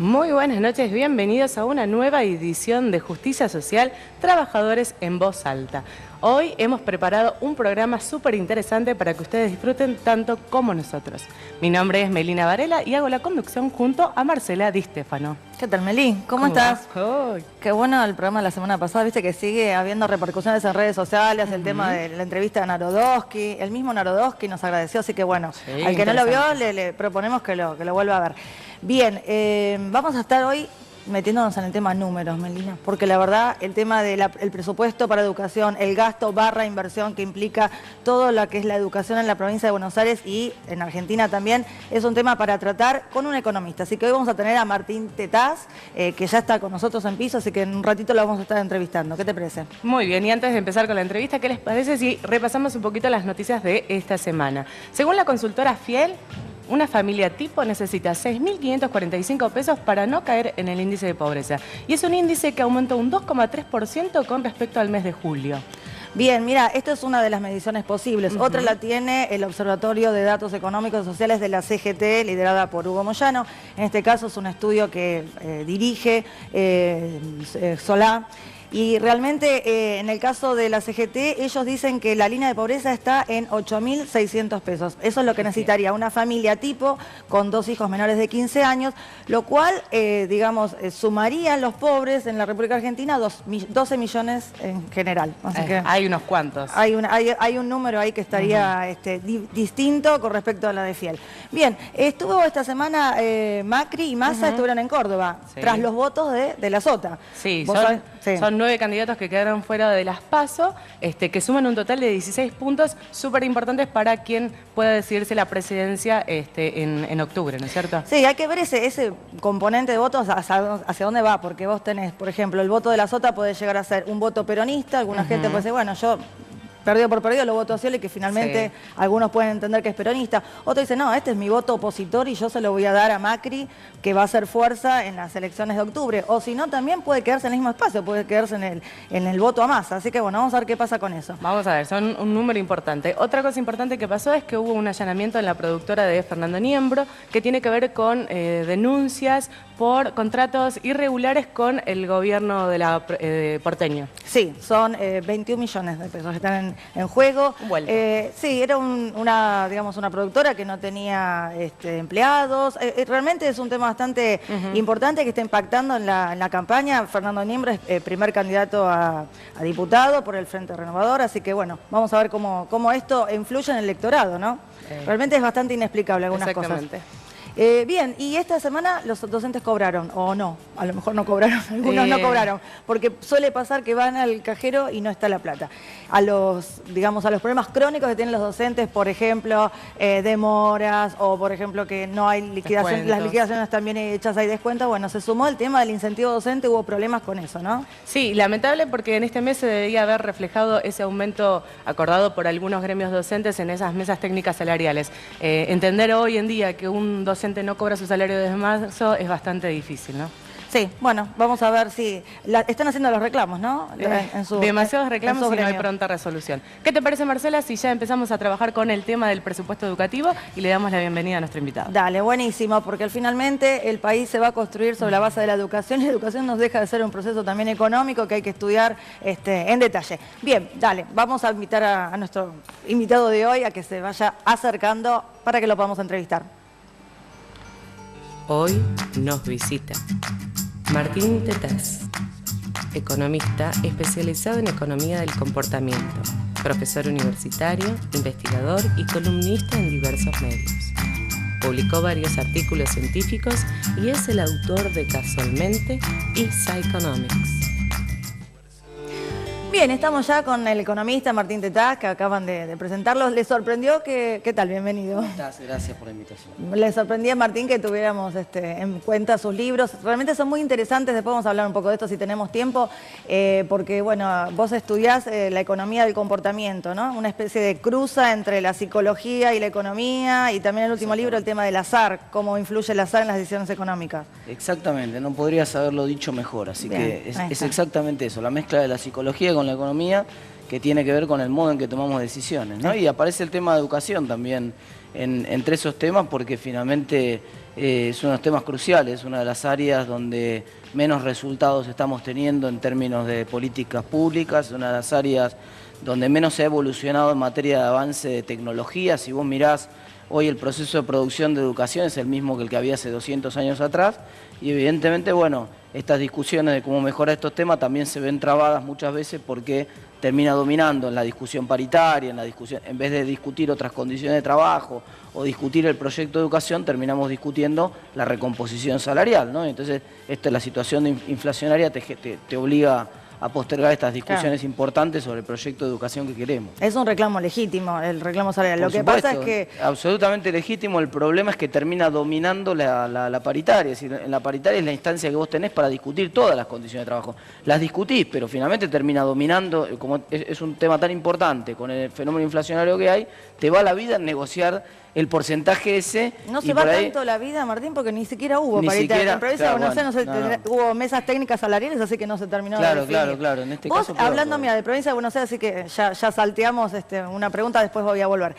Muy buenas noches, bienvenidos a una nueva edición de Justicia Social, Trabajadores en Voz Alta. Hoy hemos preparado un programa súper interesante para que ustedes disfruten tanto como nosotros. Mi nombre es Melina Varela y hago la conducción junto a Marcela Di Stefano. ¿Qué tal, Meli? ¿Cómo estás? Oh. Qué bueno el programa de la semana pasada, viste que sigue habiendo repercusiones en redes sociales, el tema de la entrevista de Narodowski, el mismo Narodowski nos agradeció, así que bueno, sí, al que no lo vio le proponemos que lo vuelva a ver. Bien, vamos a estar hoy metiéndonos en el tema números, Melina, porque la verdad el tema del presupuesto para educación, el gasto / inversión que implica todo lo que es la educación en la provincia de Buenos Aires y en Argentina también, es un tema para tratar con un economista. Así que hoy vamos a tener a Martín Tetaz, que ya está con nosotros en piso, así que en un ratito lo vamos a estar entrevistando. ¿Qué te parece? Muy bien, y antes de empezar con la entrevista, ¿qué les parece si repasamos un poquito las noticias de esta semana? Según la consultora Fiel, una familia tipo necesita 6.545 pesos para no caer en el índice de pobreza. Y es un índice que aumentó un 2,3% con respecto al mes de julio. Bien, mira, esta es una de las mediciones posibles. Otra la tiene el Observatorio de Datos Económicos y Sociales de la CGT, liderada por Hugo Moyano. En este caso es un estudio que dirige Solá. Y realmente en el caso de la CGT, ellos dicen que la línea de pobreza está en 8.600 pesos. Eso es lo que necesitaría una familia tipo con 2 hijos menores de 15 años, lo cual, sumaría a los pobres en la República Argentina 12 millones en general. Así que hay unos cuantos. Hay un número ahí que estaría distinto con respecto a la de Fiel. Bien, estuvo esta semana Macri y Massa estuvieron en Córdoba, tras los votos de la Sota. Sí, son 9 candidatos que quedaron fuera de las PASO, que suman un total de 16 puntos súper importantes para quien pueda decidirse la presidencia en octubre, ¿no es cierto? Sí, hay que ver ese componente de votos hacia dónde va, porque vos tenés, por ejemplo, el voto de la Sota puede llegar a ser un voto peronista, alguna gente puede decir, bueno, yo perdido por perdido lo voto a Scioli, y que finalmente algunos pueden entender que es peronista. Otro dice, no, este es mi voto opositor y yo se lo voy a dar a Macri, que va a hacer fuerza en las elecciones de octubre. O si no, también puede quedarse en el mismo espacio, puede quedarse en el voto a Massa. Así que bueno, vamos a ver qué pasa con eso. Vamos a ver, son un número importante. Otra cosa importante que pasó es que hubo un allanamiento en la productora de Fernando Niembro, que tiene que ver con denuncias por contratos irregulares con el gobierno de porteño. Sí, son 21 millones de pesos que están en juego. Sí, era una productora que no tenía empleados. Realmente es un tema bastante importante que está impactando en la campaña. Fernando Niembro es primer candidato a diputado por el Frente Renovador, así que bueno, vamos a ver cómo esto influye en el electorado, ¿no? Realmente es bastante inexplicable algunas cosas. Bien, y esta semana los docentes cobraron, o no, a lo mejor no cobraron, algunos no cobraron, porque suele pasar que van al cajero y no está la plata. A los problemas crónicos que tienen los docentes, por ejemplo, demoras, o por ejemplo que no hay liquidación, las liquidaciones están bien hechas, hay descuento, bueno, se sumó el tema del incentivo docente, hubo problemas con eso, ¿no? Sí, lamentable porque en este mes se debería haber reflejado ese aumento acordado por algunos gremios docentes en esas mesas técnicas salariales. Entender hoy en día que un docente no cobra su salario desde marzo es bastante difícil, ¿no? Sí, bueno, vamos a ver si están haciendo los reclamos, ¿no? Demasiados reclamos y no hay pronta resolución. ¿Qué te parece, Marcela, si ya empezamos a trabajar con el tema del presupuesto educativo y le damos la bienvenida a nuestro invitado? Dale, buenísimo, porque finalmente el país se va a construir sobre la base de la educación y la educación nos deja de ser un proceso también económico que hay que estudiar en detalle. Bien, dale, vamos a invitar a nuestro invitado de hoy a que se vaya acercando para que lo podamos entrevistar. Hoy nos visita Martín Tetaz, economista especializado en economía del comportamiento, profesor universitario, investigador y columnista en diversos medios. Publicó varios artículos científicos y es el autor de Casualmente y Psychonomics. Bien, estamos ya con el economista Martín Tetaz, que acaban de presentarlos. ¿Les sorprendió ¿qué tal? Bienvenido. Gracias por la invitación. Les sorprendía, Martín, que tuviéramos en cuenta sus libros. Realmente son muy interesantes, después vamos a hablar un poco de esto si tenemos tiempo, porque, bueno, vos estudiás la economía del comportamiento, ¿no? Una especie de cruza entre la psicología y la economía, y también el último libro, el tema del azar, cómo influye el azar en las decisiones económicas. Exactamente, no podrías haberlo dicho mejor, así que es exactamente eso, la mezcla de la psicología con en la economía que tiene que ver con el modo en que tomamos decisiones, ¿no? Y aparece el tema de educación también entre esos temas, porque finalmente es uno de los temas cruciales, una de las áreas donde menos resultados estamos teniendo en términos de políticas públicas, una de las áreas donde menos se ha evolucionado en materia de avance de tecnología. Si vos mirás hoy el proceso de producción de educación es el mismo que el que había hace 200 años atrás, y evidentemente, bueno, estas discusiones de cómo mejorar estos temas también se ven trabadas muchas veces porque termina dominando en la discusión paritaria, en la discusión, en vez de discutir otras condiciones de trabajo o discutir el proyecto de educación, terminamos discutiendo la recomposición salarial, ¿no? Entonces, la situación inflacionaria te obliga a postergar estas discusiones importantes sobre el proyecto de educación que queremos. Es un reclamo legítimo, el reclamo salarial. Lo que pasa es que... Absolutamente legítimo, el problema es que termina dominando la paritaria, es decir, en la paritaria es la instancia que vos tenés para discutir todas las condiciones de trabajo. Las discutís, pero finalmente termina dominando, como es un tema tan importante, con el fenómeno inflacionario que hay, te va la vida en negociar el porcentaje ese. No se va tanto la vida, Martín, porque ni siquiera hubo paritaria. En provincia de Buenos Aires hubo mesas técnicas salariales, así que no se terminó de definir. Claro. En este caso, hablando, mira, de provincia de Buenos Aires, así que ya salteamos una pregunta, después voy a volver.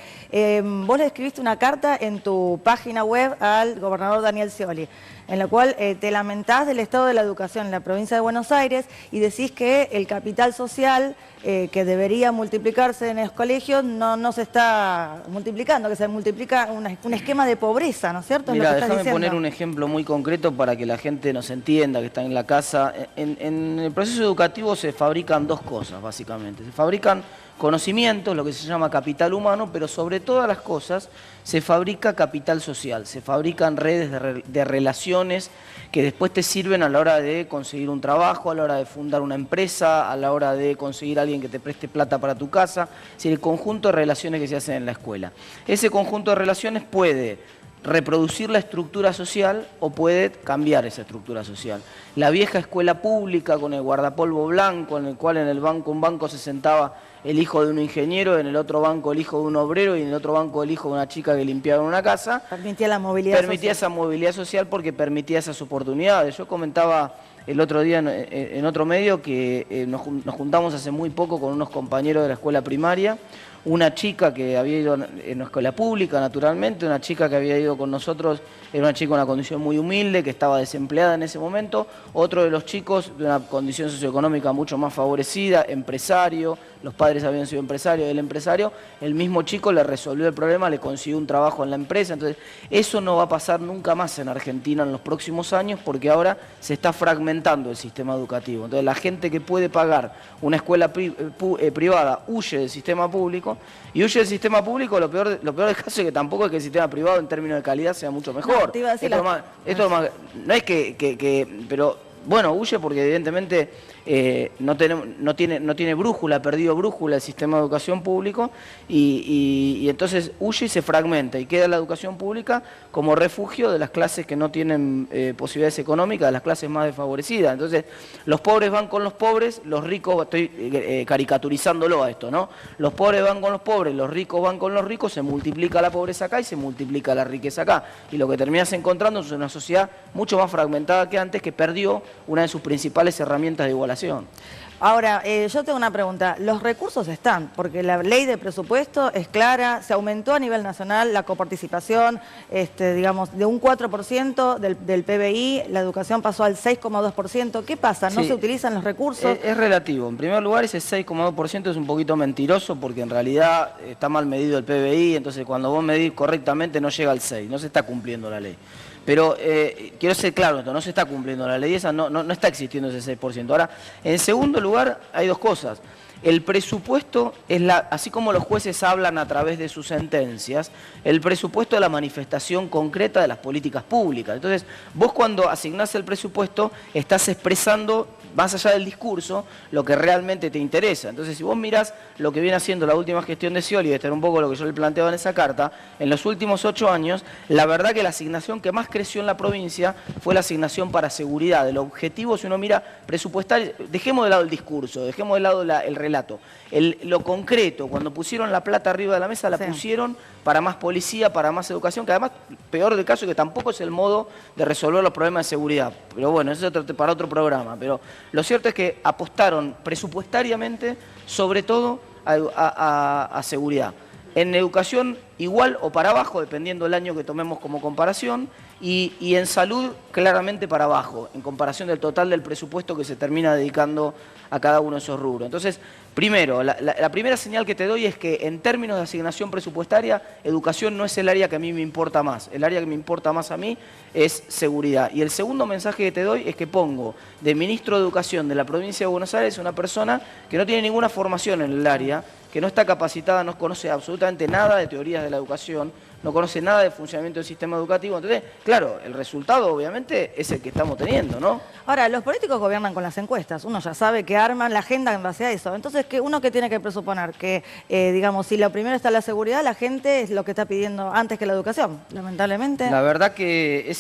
Vos le escribiste una carta en tu página web al gobernador Daniel Scioli, en la cual te lamentás del estado de la educación en la provincia de Buenos Aires y decís que el capital social que debería multiplicarse en los colegios no se está multiplicando, que se multiplica un esquema de pobreza, ¿no es cierto? Mira, déjame poner un ejemplo muy concreto para que la gente nos entienda, que está en la casa. En el proceso educativo se fabrican dos cosas, básicamente. Se fabrican conocimientos, lo que se llama capital humano, pero sobre todas las cosas se fabrica capital social, se fabrican redes de relaciones que después te sirven a la hora de conseguir un trabajo, a la hora de fundar una empresa, a la hora de conseguir a alguien que te preste plata para tu casa, es decir, el conjunto de relaciones que se hacen en la escuela. Ese conjunto de relaciones puede reproducir la estructura social o puede cambiar esa estructura social. La vieja escuela pública con el guardapolvo blanco, en el cual en un banco se sentaba el hijo de un ingeniero, en el otro banco el hijo de un obrero y en el otro banco el hijo de una chica que limpiaba una casa. Permitía la movilidad social. Permitía esa movilidad social porque permitía esas oportunidades. Yo comentaba el otro día en otro medio que nos juntamos hace muy poco con unos compañeros de la escuela primaria, una chica que había ido en una escuela pública, naturalmente, una chica que había ido con nosotros, era una chica en una condición muy humilde, que estaba desempleada en ese momento, otro de los chicos de una condición socioeconómica mucho más favorecida, empresario, los padres habían sido empresarios, el empresario, el mismo chico le resolvió el problema, le consiguió un trabajo en la empresa. Entonces, eso no va a pasar nunca más en Argentina en los próximos años porque ahora se está fragmentando el sistema educativo. Entonces, la gente que puede pagar una escuela privada huye del sistema público, y huye del sistema público, lo peor del caso es que tampoco es que el sistema privado en términos de calidad sea mucho mejor. Pero bueno, huye porque evidentemente no tiene brújula, ha perdido brújula el sistema de educación público y entonces huye y se fragmenta y queda la educación pública como refugio de las clases que no tienen posibilidades económicas, de las clases más desfavorecidas. Entonces los pobres van con los pobres, los ricos, estoy caricaturizándolo a esto, ¿no? Los pobres van con los pobres, los ricos van con los ricos, se multiplica la pobreza acá y se multiplica la riqueza acá. Y lo que terminas encontrando es una sociedad mucho más fragmentada que antes, que perdió una de sus principales herramientas de igualación. Ahora, yo tengo una pregunta. Los recursos están, porque la ley de presupuesto es clara, se aumentó a nivel nacional la coparticipación, digamos, de un 4% del PBI, la educación pasó al 6,2%. ¿Qué pasa? ¿No se utilizan los recursos? Es relativo. En primer lugar, ese 6,2% es un poquito mentiroso porque en realidad está mal medido el PBI, entonces cuando vos medís correctamente no llega al 6%, no se está cumpliendo la ley. Pero quiero ser claro, no se está cumpliendo la ley, esa no está existiendo ese 6%. Ahora, en segundo lugar, hay dos cosas. El presupuesto es así como los jueces hablan a través de sus sentencias, el presupuesto es la manifestación concreta de las políticas públicas. Entonces, vos cuando asignás el presupuesto, estás expresando, más allá del discurso, lo que realmente te interesa. Entonces, si vos mirás lo que viene haciendo la última gestión de Scioli, este era un poco lo que yo le planteaba en esa carta, en los últimos 8 años, la verdad que la asignación que más creció en la provincia fue la asignación para seguridad. El objetivo, si uno mira presupuestario, dejemos de lado el discurso, dejemos de lado el relato. Lo concreto, cuando pusieron la plata arriba de la mesa, la pusieron para más policía, para más educación, que además, peor del caso, que tampoco es el modo de resolver los problemas de seguridad. Pero bueno, eso es para otro programa. Pero Lo cierto es que apostaron presupuestariamente, sobre todo, a seguridad. En educación igual o para abajo, dependiendo del año que tomemos como comparación, y en salud claramente para abajo, en comparación del total del presupuesto que se termina dedicando a cada uno de esos rubros. Entonces, primero, la primera señal que te doy es que en términos de asignación presupuestaria, educación no es el área que a mí me importa más. El área que me importa más a mí es seguridad. Y el segundo mensaje que te doy es que pongo de ministro de Educación de la provincia de Buenos Aires una persona que no tiene ninguna formación en el área, que no está capacitada, no conoce absolutamente nada de teorías de la educación, no conoce nada del funcionamiento del sistema educativo. Entonces, claro, el resultado obviamente es el que estamos teniendo, ¿no? Ahora, los políticos gobiernan con las encuestas. Uno ya sabe que arman la agenda en base a eso. Entonces, uno que tiene que presuponer que, digamos, si lo primero está la seguridad, la gente es lo que está pidiendo antes que la educación, lamentablemente. La verdad que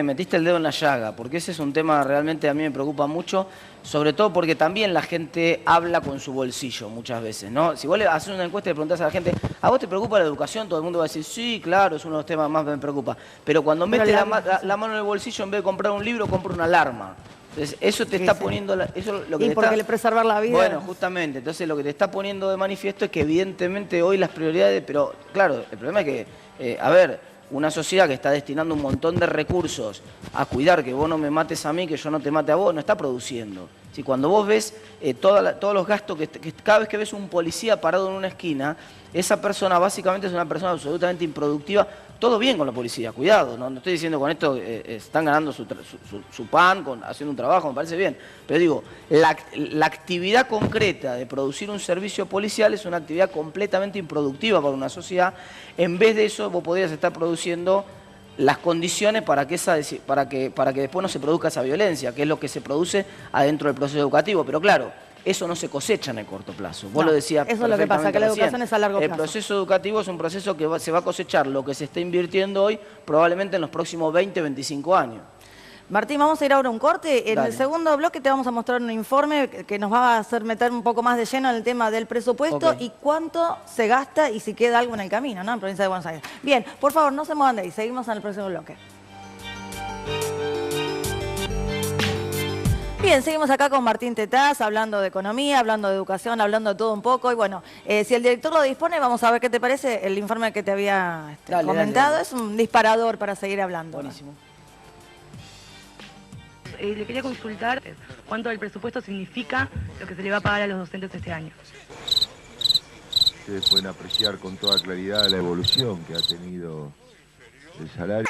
metiste el dedo en la llaga, porque ese es un tema realmente a mí me preocupa mucho, sobre todo porque también la gente habla con su bolsillo muchas veces, ¿no? Si vos le haces una encuesta y le preguntás a la gente, ¿a vos te preocupa la educación? Todo el mundo va a decir, sí, claro, es uno de los temas más que me preocupa. Pero cuando mete la mano en el bolsillo, en vez de comprar un libro, compra una alarma. Entonces, eso te está poniendo... le preservar la vida. Bueno, justamente. Entonces, lo que te está poniendo de manifiesto es que evidentemente hoy las prioridades... Pero, claro, el problema es que, una sociedad que está destinando un montón de recursos a cuidar que vos no me mates a mí, que yo no te mate a vos, no está produciendo. Si cuando vos ves todos los gastos que cada vez que ves un policía parado en una esquina, esa persona básicamente es una persona absolutamente improductiva. Todo bien con la policía, cuidado, no estoy diciendo con esto están ganando su pan, haciendo un trabajo, me parece bien. Pero digo, la actividad concreta de producir un servicio policial es una actividad completamente improductiva para una sociedad. En vez de eso, vos podrías estar produciendo las condiciones para que después no se produzca esa violencia, que es lo que se produce adentro del proceso educativo. Pero claro, eso no se cosecha en el corto plazo. Vos lo decías. Eso es lo que pasa, que la educación es a largo plazo. El proceso educativo es un proceso que se va a cosechar lo que se está invirtiendo hoy, probablemente en los próximos 20, 25 años. Martín, vamos a ir ahora a un corte. En Dale. El segundo bloque te vamos a mostrar un informe que nos va a hacer meter un poco más de lleno en el tema del presupuesto y cuánto se gasta y si queda algo en el camino, ¿no? En provincia de Buenos Aires. Bien, por favor, no se muevan de ahí. Seguimos en el próximo bloque. Bien, seguimos acá con Martín Tetaz, hablando de economía, hablando de educación, hablando de todo un poco. Y bueno, si el director lo dispone, vamos a ver qué te parece el informe que te había comentado. Dale. Es un disparador para seguir hablando. Buenísimo. Le quería consultar cuánto del presupuesto significa lo que se le va a pagar a los docentes este año. Ustedes pueden apreciar con toda claridad la evolución que ha tenido el salario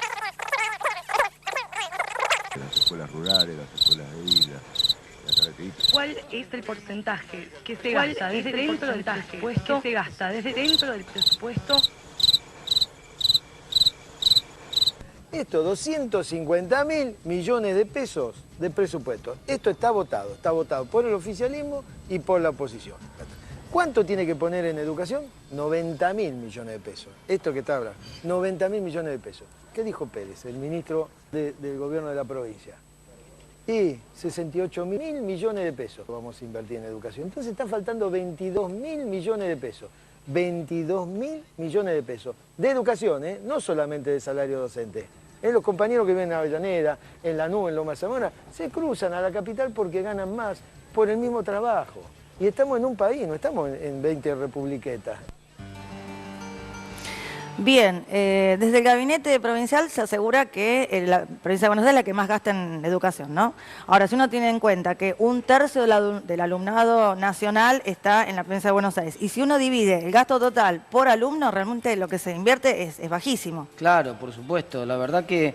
de las escuelas rurales, las escuelas de isla, la característica. ¿Cuál es el porcentaje que se gasta desde dentro del presupuesto? Esto, 250.000 millones de pesos de presupuesto. Esto está votado por el oficialismo y por la oposición. ¿Cuánto tiene que poner en educación? 90.000 millones de pesos. Esto que está hablando, 90.000 millones de pesos. ¿Qué dijo Pérez, el ministro del gobierno de la provincia? Y 68.000 millones de pesos vamos a invertir en educación. Entonces está faltando 22.000 millones de pesos. 22.000 millones de pesos de educación, no solamente de salario docente. Los compañeros que viven en Avellaneda, en Lanús, en Loma de Zamora, se cruzan a la capital porque ganan más por el mismo trabajo. Y estamos en un país, no estamos en 20 republiquetas. Bien, desde el gabinete provincial se asegura que la provincia de Buenos Aires es la que más gasta en educación, ¿no? Ahora, si uno tiene en cuenta que 1/3 del alumnado nacional está en la provincia de Buenos Aires, y si uno divide el gasto total por alumno, realmente lo que se invierte es bajísimo. Claro, por supuesto. La verdad que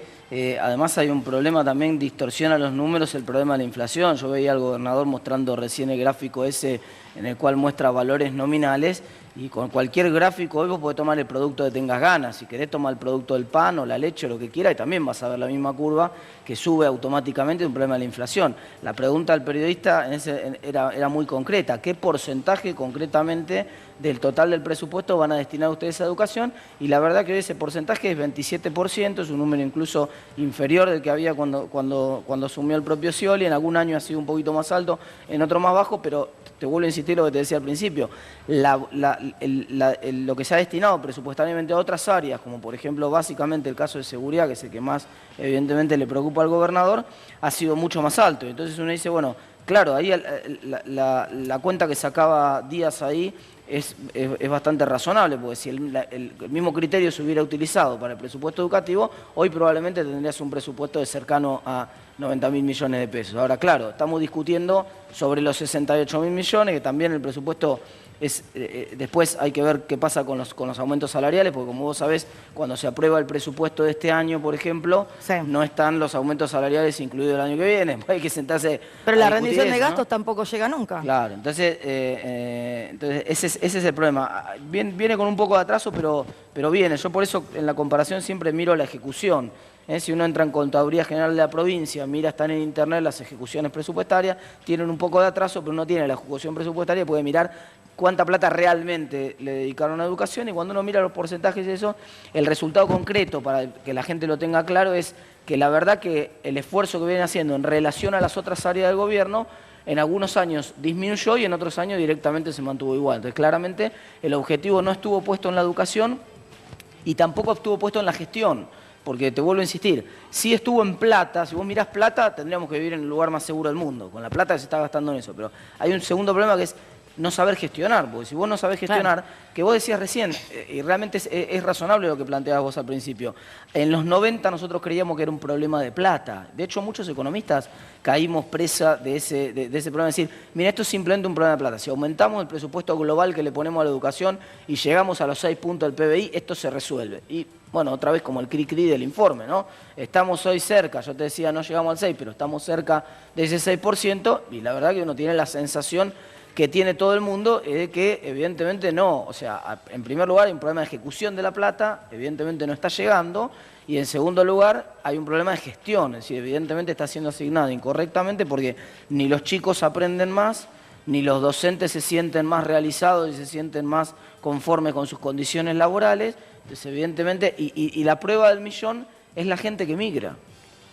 además hay un problema también, distorsiona los números, el problema de la inflación. Yo veía al gobernador mostrando recién el gráfico ese en el cual muestra valores nominales. Y con cualquier gráfico hoy vos podés tomar el producto que tengas ganas. Si querés tomar el producto del pan o la leche o lo que quieras, y también vas a ver la misma curva que sube automáticamente, un problema de la inflación. La pregunta del periodista era muy concreta. ¿Qué porcentaje concretamente del total del presupuesto van a destinar ustedes a educación? Y la verdad que hoy ese porcentaje es 27%, es un número incluso inferior del que había cuando asumió el propio Scioli. En algún año ha sido un poquito más alto, en otro más bajo, pero te vuelvo a insistir lo que te decía al principio. Lo que se ha destinado presupuestariamente a otras áreas, como por ejemplo básicamente el caso de seguridad, que es el que más evidentemente le preocupa al gobernador, ha sido mucho más alto. Entonces uno dice, bueno, Claro, ahí la cuenta que sacaba Díaz ahí es bastante razonable, porque si el mismo criterio se hubiera utilizado para el presupuesto educativo, hoy probablemente tendrías un presupuesto de cercano a 90.000 millones de pesos. Ahora, claro, estamos discutiendo sobre los 68.000 millones, que también el presupuesto después hay que ver qué pasa con los aumentos salariales, porque como vos sabés, cuando se aprueba el presupuesto de este año, por ejemplo, sí, no están los aumentos salariales incluidos el año que viene, hay que sentarse. Pero la rendición de gastos, ¿no?, tampoco llega nunca. Claro, entonces ese es el problema. Viene con un poco de atraso, pero viene. Yo por eso en la comparación siempre miro la ejecución. Si uno entra en Contaduría General de la provincia, mira, están en internet las ejecuciones presupuestarias, tienen un poco de atraso, pero no tiene la ejecución presupuestaria y puede mirar cuánta plata realmente le dedicaron a educación, y cuando uno mira los porcentajes de eso, el resultado concreto, para que la gente lo tenga claro, es que la verdad que el esfuerzo que vienen haciendo en relación a las otras áreas del gobierno, en algunos años disminuyó y en otros años directamente se mantuvo igual. Entonces, claramente, el objetivo no estuvo puesto en la educación y tampoco estuvo puesto en la gestión. Porque te vuelvo a insistir, si estuvo en plata, si vos mirás plata, tendríamos que vivir en el lugar más seguro del mundo. Con la plata se está gastando en eso. Pero hay un segundo problema que es no saber gestionar. Porque si vos no sabés gestionar, claro, que vos decías recién, y realmente es razonable lo que planteabas vos al principio, en los 90 nosotros creíamos que era un problema de plata. De hecho, muchos economistas caímos presa de ese problema. Es decir, mira, esto es simplemente un problema de plata. Si aumentamos el presupuesto global que le ponemos a la educación y llegamos a los 6 puntos del PBI, esto se resuelve. Y bueno, otra vez como el cri-cri del informe, ¿no? Estamos hoy cerca, yo te decía, no llegamos al 6, pero estamos cerca de ese 6%, y la verdad que uno tiene la sensación que tiene todo el mundo de que evidentemente no. O sea, en primer lugar hay un problema de ejecución de la plata, evidentemente no está llegando, y en segundo lugar hay un problema de gestión, es decir, evidentemente está siendo asignado incorrectamente porque ni los chicos aprenden más, ni los docentes se sienten más realizados y se sienten más conformes con sus condiciones laborales. Entonces, evidentemente, y la prueba del millón es la gente que migra.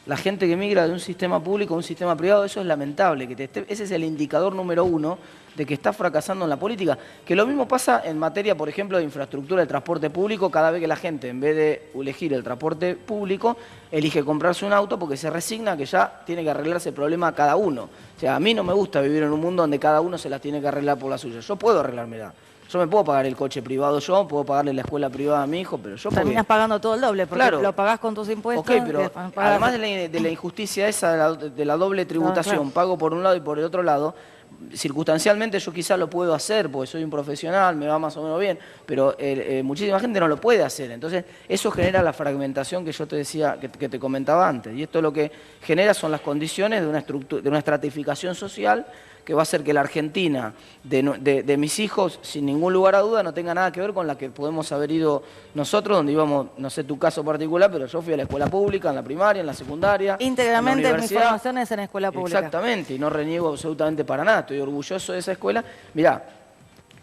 La gente que migra de un sistema público a un sistema privado, eso es lamentable. Ese es el indicador número 1 de que está fracasando en la política. Que lo mismo pasa en materia, por ejemplo, de infraestructura del transporte público, cada vez que la gente, en vez de elegir el transporte público, elige comprarse un auto porque se resigna que ya tiene que arreglarse el problema a cada uno. O sea, a mí no me gusta vivir en un mundo donde cada uno se las tiene que arreglar por la suya. Yo puedo arreglármela. Yo me puedo pagar el coche privado yo, puedo pagarle la escuela privada a mi hijo, pero yo... Terminas pagando todo el doble, porque claro, lo pagás con tus impuestos. Ok, pero además de la injusticia esa, de la doble tributación, claro, pago por un lado y por el otro lado, circunstancialmente yo quizás lo puedo hacer, porque soy un profesional, me va más o menos bien, pero muchísima gente no lo puede hacer. Entonces, eso genera la fragmentación que yo te decía, que te comentaba antes. Y esto lo que genera son las condiciones de una estratificación social que va a hacer que la Argentina de mis hijos, sin ningún lugar a duda, no tenga nada que ver con la que podemos haber ido nosotros, donde íbamos, no sé tu caso particular, pero yo fui a la escuela pública, en la primaria, en la secundaria. Íntegramente mi formación es en escuela pública. Exactamente, y no reniego absolutamente para nada, estoy orgulloso de esa escuela. Mirá,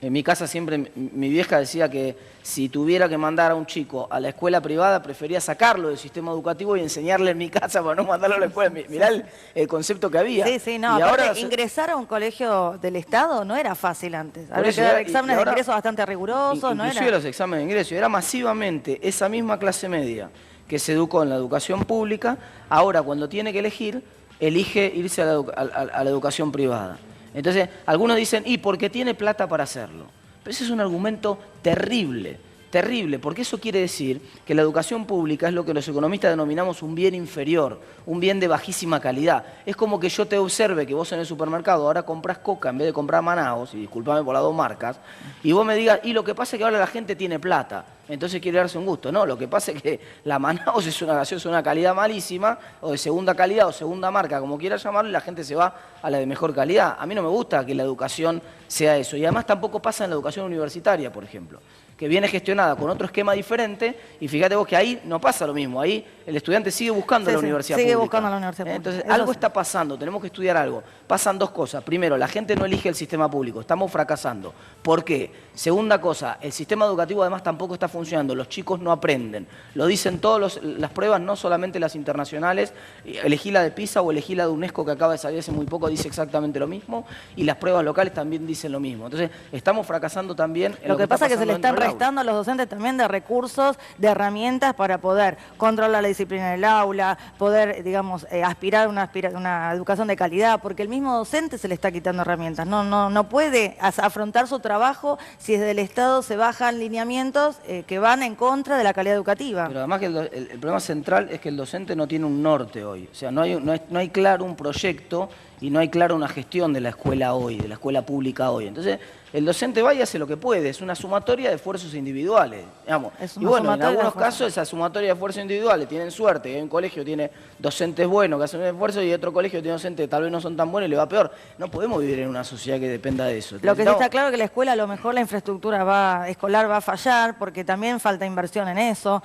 en mi casa siempre mi vieja decía que si tuviera que mandar a un chico a la escuela privada, prefería sacarlo del sistema educativo y enseñarle en mi casa para no mandarlo a la escuela. Mirá el concepto que había. Sí, sí, no, y ahora ingresar a un colegio del Estado no era fácil antes. Había que dar exámenes de ingreso bastante rigurosos. Inclusive los exámenes de ingreso. Era masivamente esa misma clase media que se educó en la educación pública, ahora cuando tiene que elegir, elige irse a la educación privada. Entonces, algunos dicen, y porque tiene plata para hacerlo. Pero ese es un argumento terrible, terrible, porque eso quiere decir que la educación pública es lo que los economistas denominamos un bien inferior, un bien de bajísima calidad. Es como que yo te observe que vos en el supermercado ahora compras Coca en vez de comprar Manaos, y disculpame por las dos marcas, y vos me digas, y lo que pasa es que ahora la gente tiene plata, entonces quiere darse un gusto. No, lo que pasa es que la Manaos es una gaseosa de una calidad malísima, o de segunda calidad, o segunda marca, como quieras llamarlo, y la gente se va a la de mejor calidad. A mí no me gusta que la educación sea eso, y además tampoco pasa en la educación universitaria, por ejemplo, que viene gestionada con otro esquema diferente, y fíjate vos que ahí no pasa lo mismo, ahí el estudiante sigue buscando la universidad pública. Sigue buscando la universidad pública. Entonces, algo está pasando, tenemos que estudiar algo. Pasan dos cosas. Primero, la gente no elige el sistema público, estamos fracasando. ¿Por qué? Segunda cosa, el sistema educativo además tampoco está funcionando, los chicos no aprenden. Lo dicen todas las pruebas, no solamente las internacionales, elegí la de PISA o elegí la de UNESCO que acaba de salir hace muy poco, dice exactamente lo mismo, y las pruebas locales también dicen lo mismo. Entonces, estamos fracasando también en lo que pasa es que se le están restando a los docentes también de recursos, de herramientas para poder controlar la disciplina del aula, poder, digamos, aspirar a una educación de calidad, porque el mismo docente se le está quitando herramientas. No puede afrontar su trabajo si desde el Estado se bajan lineamientos que van en contra de la calidad educativa. Pero además que el problema central es que el docente no tiene un norte hoy. O sea, no hay claro un proyecto y no hay claro una gestión de la escuela hoy, de la escuela pública hoy. Entonces, el docente va y hace lo que puede, es una sumatoria de esfuerzos individuales, digamos. Y bueno, en algunos casos esa sumatoria de esfuerzos individuales tienen suerte, hay un colegio tiene docentes buenos que hacen un esfuerzo y otro colegio tiene docentes que tal vez no son tan buenos y le va peor. No podemos vivir en una sociedad que dependa de eso. Lo que sí está claro es que la escuela, a lo mejor la infraestructura escolar va a fallar, porque también falta inversión en eso.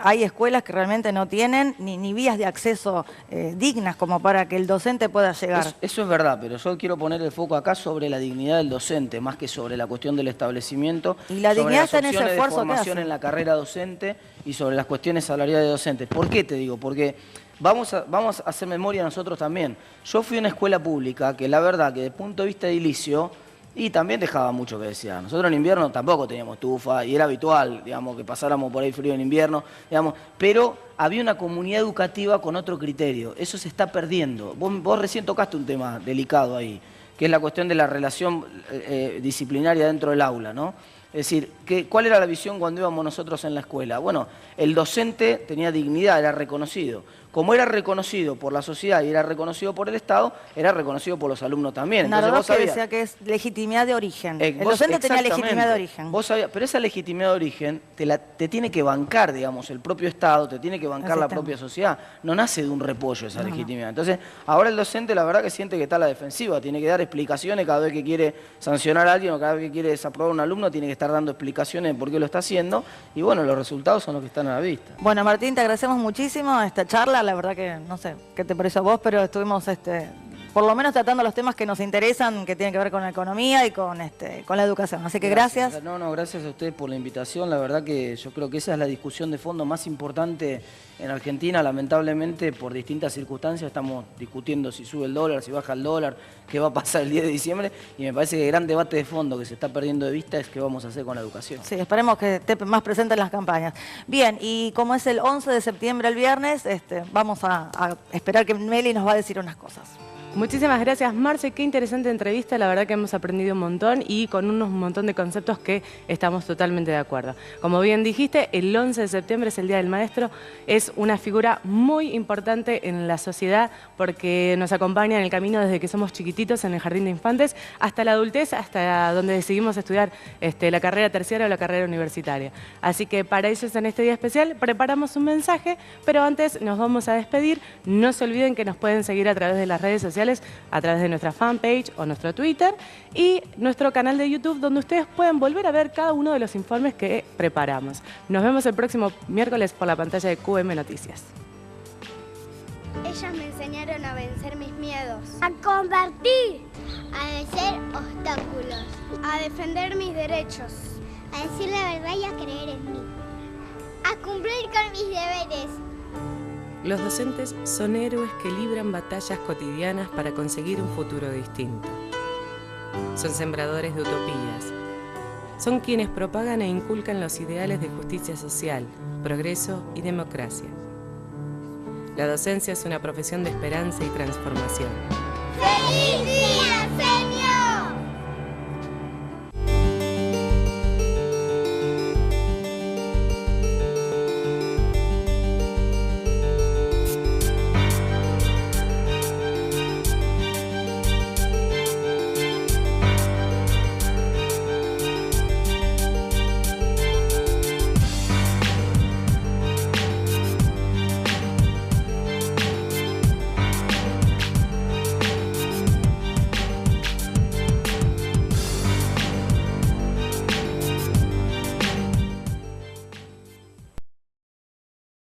Hay escuelas que realmente no tienen ni vías de acceso dignas como para que el docente pueda llegar. Eso es verdad, pero yo quiero poner el foco acá sobre la dignidad del docente, más que sobre la cuestión del establecimiento, y la dignidad está en ese esfuerzo de formación en la carrera docente y sobre las cuestiones salariales de docentes. ¿Por qué te digo? Porque vamos a hacer memoria nosotros también. Yo fui a una escuela pública que la verdad que desde el punto de vista edilicio y también dejaba mucho que desear. Nosotros en invierno tampoco teníamos estufa y era habitual, digamos, que pasáramos por ahí frío en invierno, digamos, pero había una comunidad educativa con otro criterio. Eso se está perdiendo. Vos recién tocaste un tema delicado ahí, que es la cuestión de la relación disciplinaria dentro del aula, ¿no? Es decir, ¿cuál era la visión cuando íbamos nosotros en la escuela? Bueno, el docente tenía dignidad, era reconocido. Como era reconocido por la sociedad y era reconocido por el Estado, era reconocido por los alumnos también. Narodowski decía que es legitimidad de origen. El docente tenía legitimidad de origen. Vos sabías, pero esa legitimidad de origen te tiene que bancar, digamos, el propio Estado, te tiene que bancar la propia sociedad. No nace de un repollo esa legitimidad. Entonces, ahora el docente la verdad que siente que está a la defensiva, tiene que dar explicaciones cada vez que quiere sancionar a alguien o cada vez que quiere desaprobar a un alumno, tiene que estar dando explicaciones de por qué lo está haciendo. Y bueno, los resultados son los que están a la vista. Bueno, Martín, te agradecemos muchísimo esta charla. La verdad que no sé qué te pareció a vos, pero estuvimos por lo menos tratando los temas que nos interesan, que tienen que ver con la economía y con la educación. Así que gracias. Gracias a ustedes por la invitación. La verdad que yo creo que esa es la discusión de fondo más importante en Argentina. Lamentablemente, por distintas circunstancias, estamos discutiendo si sube el dólar, si baja el dólar, qué va a pasar el 10 de diciembre. Y me parece que el gran debate de fondo que se está perdiendo de vista es qué vamos a hacer con la educación. Sí, esperemos que esté más presente en las campañas. Bien, y como es el 11 de septiembre, el viernes, vamos a esperar que Meli nos va a decir unas cosas. Muchísimas gracias, Marce. Qué interesante entrevista. La verdad que hemos aprendido un montón y con un montón de conceptos que estamos totalmente de acuerdo. Como bien dijiste, el 11 de septiembre es el Día del Maestro. Es una figura muy importante en la sociedad porque nos acompaña en el camino desde que somos chiquititos en el jardín de infantes hasta la adultez, hasta donde decidimos estudiar la carrera terciaria o la carrera universitaria. Así que para ellos en este día especial preparamos un mensaje, pero antes nos vamos a despedir. No se olviden que nos pueden seguir a través de las redes sociales, a través de nuestra fanpage o nuestro Twitter y nuestro canal de YouTube, donde ustedes pueden volver a ver cada uno de los informes que preparamos. Nos vemos el próximo miércoles por la pantalla de QM Noticias. Ellas me enseñaron a vencer mis miedos, a compartir, a vencer obstáculos, a defender mis derechos, a decir la verdad y a creer en mí, a cumplir con mis deberes. Los docentes son héroes que libran batallas cotidianas para conseguir un futuro distinto. Son sembradores de utopías. Son quienes propagan e inculcan los ideales de justicia social, progreso y democracia. La docencia es una profesión de esperanza y transformación. ¡Feliz día!